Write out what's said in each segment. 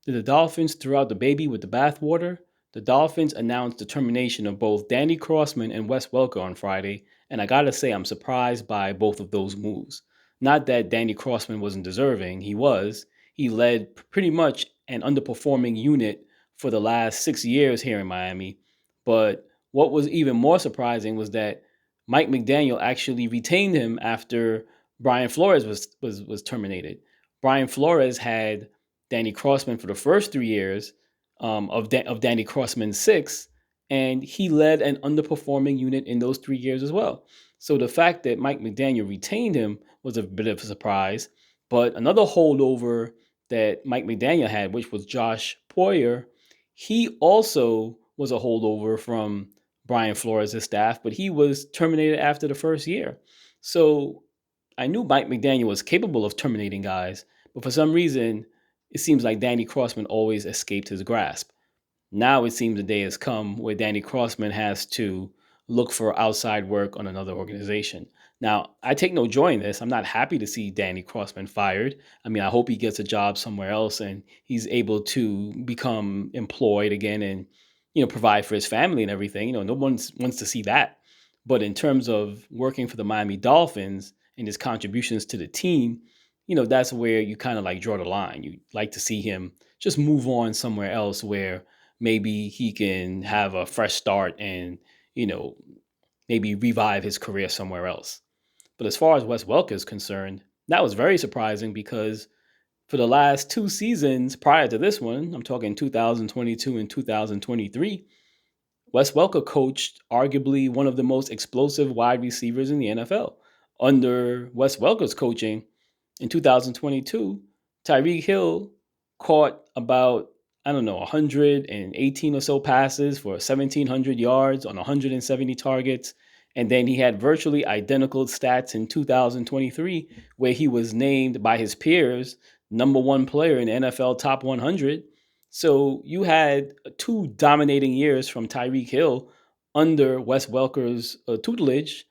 Did the Dolphins throw out the baby with the bathwater? The Dolphins announced the termination of both Danny Crossman and Wes Welker on Friday, and I gotta say I'm surprised by both of those moves. Not that Danny Crossman wasn't deserving, he was. He led pretty much an underperforming unit for the last 6 years here in Miami. But what was even more surprising was that Mike McDaniel actually retained him after Brian Flores was terminated. Brian Flores had Danny Crossman for the first 3 years of Danny Crossman's six, and he led an underperforming unit in those 3 years as well. So the fact that Mike McDaniel retained him was a bit of a surprise. But another holdover that Mike McDaniel had, which was Josh Poyer, he also was a holdover from Brian Flores' staff, but he was terminated after the first year. So I knew Mike McDaniel was capable of terminating guys, but for some reason, it seems like Danny Crossman always escaped his grasp. Now it seems the day has come where Danny Crossman has to look for outside work on another organization. Now, I take no joy in this. I'm not happy to see Danny Crossman fired. I mean, I hope he gets a job somewhere else and he's able to become employed again and provide for his family and everything. No one wants to see that. But in terms of working for the Miami Dolphins and his contributions to the team, that's where you kind of like draw the line. You like to see him just move on somewhere else where maybe he can have a fresh start and, you know, maybe revive his career somewhere else. But as far as Wes Welker is concerned, that was very surprising because for the last 2 seasons prior to this one, I'm talking 2022 and 2023, Wes Welker coached arguably one of the most explosive wide receivers in the NFL. Under Wes Welker's coaching in 2022, Tyreek Hill caught about, I don't know, 118 or so passes for 1,700 yards on 170 targets. And then he had virtually identical stats in 2023, where he was named by his peers number one player in the NFL top 100. So you had 2 dominating years from Tyreek Hill under Wes Welker's tutelage,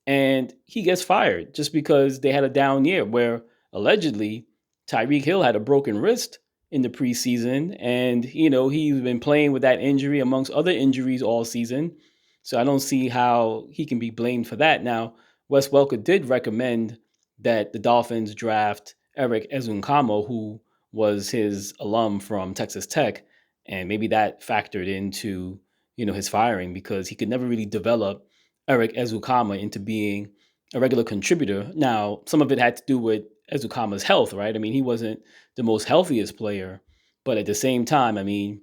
and he gets fired just because they had a down year where allegedly Tyreek Hill had a broken wrist in the preseason, and he's been playing with that injury amongst other injuries all season. So I don't see how he can be blamed for that. Now, Wes Welker did recommend that the Dolphins draft Eric Ezunkamo, who was his alum from Texas Tech, and maybe that factored into his firing because he could never really develop Eric Ezunkama into being a regular contributor. Now, some of it had to do with Ezukama's health, right? I mean, he wasn't the most healthiest player, but at the same time, I mean,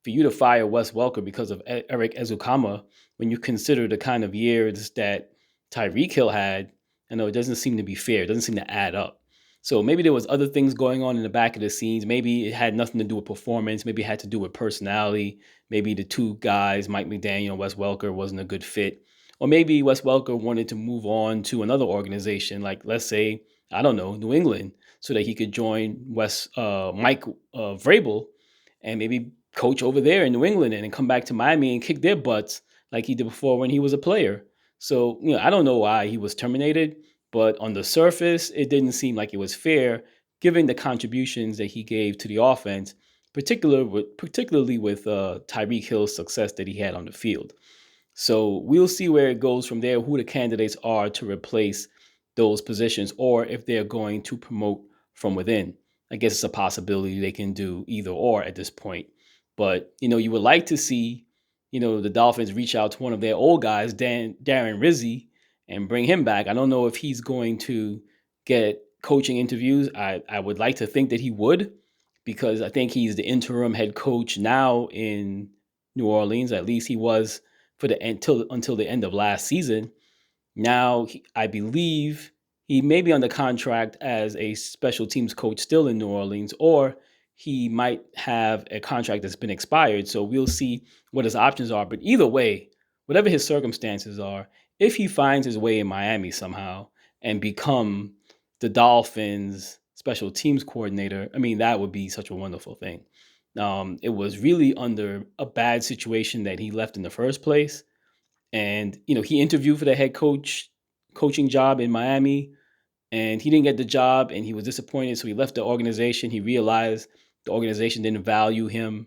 for you to fire Wes Welker because of Eric Ezukama, when you consider the kind of years that Tyreek Hill had, I know it doesn't seem to be fair. It doesn't seem to add up. So maybe there was other things going on in the back of the scenes. Maybe it had nothing to do with performance. Maybe it had to do with personality. Maybe the two guys, Mike McDaniel and Wes Welker, wasn't a good fit. Or maybe Wes Welker wanted to move on to another organization, like let's say, I don't know, New England, so that he could join Mike Vrabel and maybe coach over there in New England and then come back to Miami and kick their butts like he did before when he was a player. So, I don't know why he was terminated, but on the surface, it didn't seem like it was fair given the contributions that he gave to the offense, particularly with Tyreek Hill's success that he had on the field. So we'll see where it goes from there, who the candidates are to replace those positions, or if they're going to promote from within. I guess it's a possibility they can do either or at this point. But, you would like to see, the Dolphins reach out to one of their old guys, Darren Rizzi, and bring him back. I don't know if he's going to get coaching interviews. I would like to think that he would, because I think he's the interim head coach now in New Orleans. At least he was for the until the end of last season. Now, I believe he may be under contract as a special teams coach still in New Orleans, or he might have a contract that's been expired. So we'll see what his options are. But either way, whatever his circumstances are, if he finds his way in Miami somehow and become the Dolphins special teams coordinator, I mean, that would be such a wonderful thing. It was really under a bad situation that he left in the first place. And, he interviewed for the coaching job in Miami, and he didn't get the job and he was disappointed. So he left the organization. He realized The organization didn't value him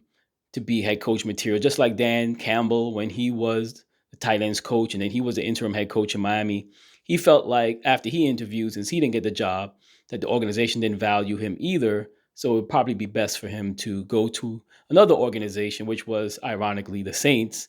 to be head coach material, just like Dan Campbell when he was the tight ends coach and then he was the interim head coach in Miami. He felt like after he interviewed, since he didn't get the job, that the organization didn't value him either. So it would probably be best for him to go to another organization, which was ironically the Saints,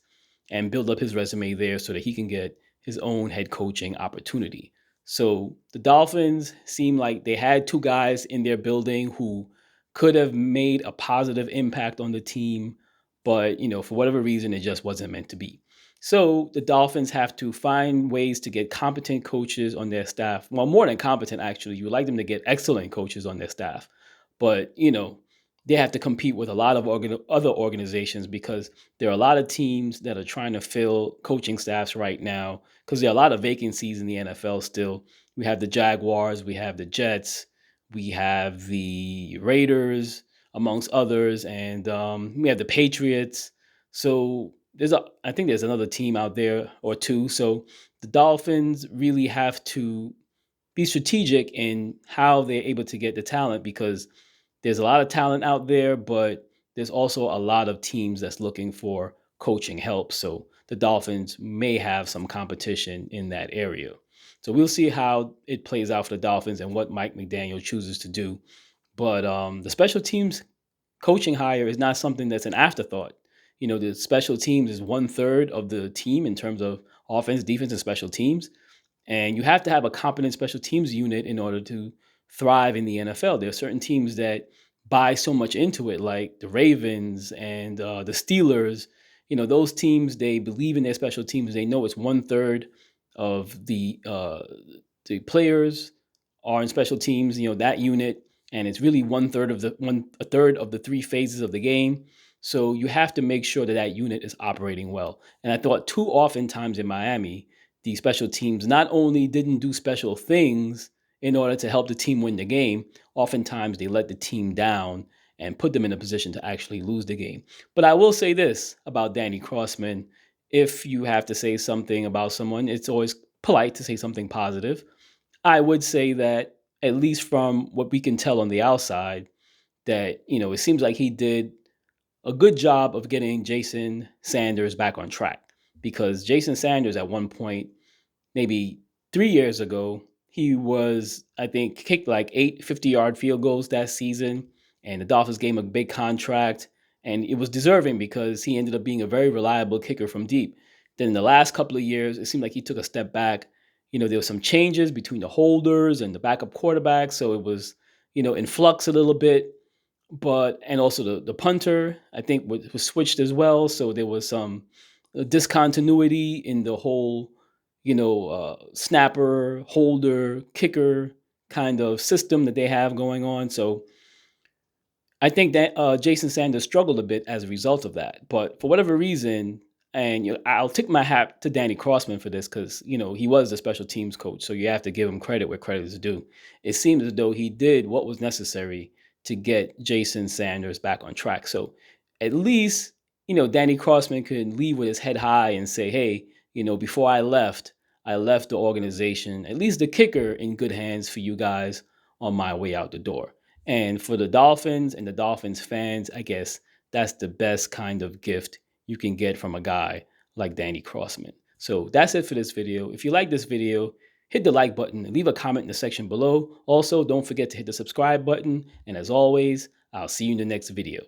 and build up his resume there so that he can get his own head coaching opportunity. So the Dolphins seem like they had two guys in their building who could have made a positive impact on the team, but for whatever reason, it just wasn't meant to be. So the Dolphins have to find ways to get competent coaches on their staff. Well, more than competent, actually. You would like them to get excellent coaches on their staff. But, they have to compete with a lot of other organizations because there are a lot of teams that are trying to fill coaching staffs right now because there are a lot of vacancies in the NFL still. We have the Jaguars, we have the Jets, we have the Raiders, amongst others, and we have the Patriots. So I think there's another team out there or two. So the Dolphins really have to be strategic in how they're able to get the talent because there's a lot of talent out there, but there's also a lot of teams that's looking for coaching help. So the Dolphins may have some competition in that area. So we'll see how it plays out for the Dolphins and what Mike McDaniel chooses to do. But the special teams coaching hire is not something that's an afterthought. The special teams is 1/3 of the team in terms of offense, defense, and special teams. And you have to have a competent special teams unit in order to thrive in the NFL. There are certain teams that buy so much into it, like the Ravens and the Steelers. Those teams, they believe in their special teams. They know it's 1/3 of the players are in special teams. That unit, and it's really 1/3 of the three phases of the game. So you have to make sure that that unit is operating well. And I thought too often times in Miami, the special teams not only didn't do special things in order to help the team win the game, oftentimes they let the team down and put them in a position to actually lose the game. But I will say this about Danny Crossman. If you have to say something about someone, it's always polite to say something positive. I would say that, at least from what we can tell on the outside, that, it seems like he did a good job of getting Jason Sanders back on track because Jason Sanders at one point, maybe 3 years ago, he was, I think, kicked like 8 50-yard field goals that season, and the Dolphins gave him a big contract, and it was deserving because he ended up being a very reliable kicker from deep. Then in the last couple of years, it seemed like he took a step back. There were some changes between the holders and the backup quarterback, so it was, in flux a little bit. And also the punter, I think, was switched as well. So there was some discontinuity in the whole, snapper, holder, kicker kind of system that they have going on. So I think that Jason Sanders struggled a bit as a result of that. But for whatever reason, and I'll tip my hat to Danny Crossman for this because he was the special teams coach, so you have to give him credit where credit is due. It seems as though he did what was necessary to get Jason Sanders back on track. So at least Danny Crossman could leave with his head high and say, hey, before I left the organization, at least the kicker, in good hands for you guys on my way out the door. And for the Dolphins and the Dolphins fans, I guess that's the best kind of gift you can get from a guy like Danny Crossman. So that's it for this video. If you like this video, hit the like button and leave a comment in the section below. Also, don't forget to hit the subscribe button. And as always, I'll see you in the next video.